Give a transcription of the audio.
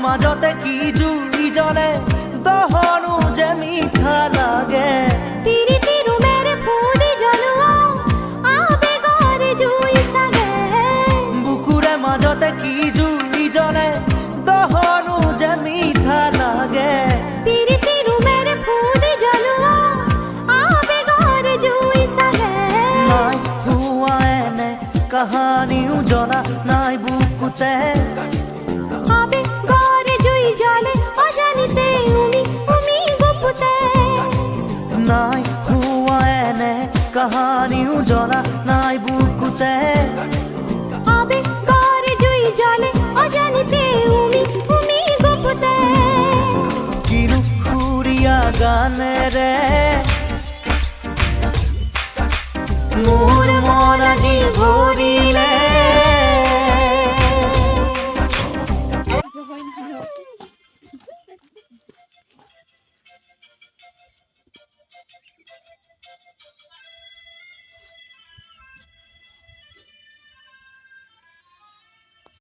মাজতে কি জুই জ্বলে দহনো যে মিঠা লাগে পিরিতি রুমের ফুলি জ্বলোৱা আবেগৰ জুই সাগে বুকুরে মাজতে কি জুই জ্বলে দহনো যে মিঠা লাগে পিরিতি রুমের ফুলি জ্বলোৱা আবেগৰ জুই সাগে নাই হুয়া এনে কাহানিও জনা নাই বুকুতে আবেগৰ জুই জ্বলে অজানিতে উমি গুপুতে নাই হুয়া এনে কাহানিও জনা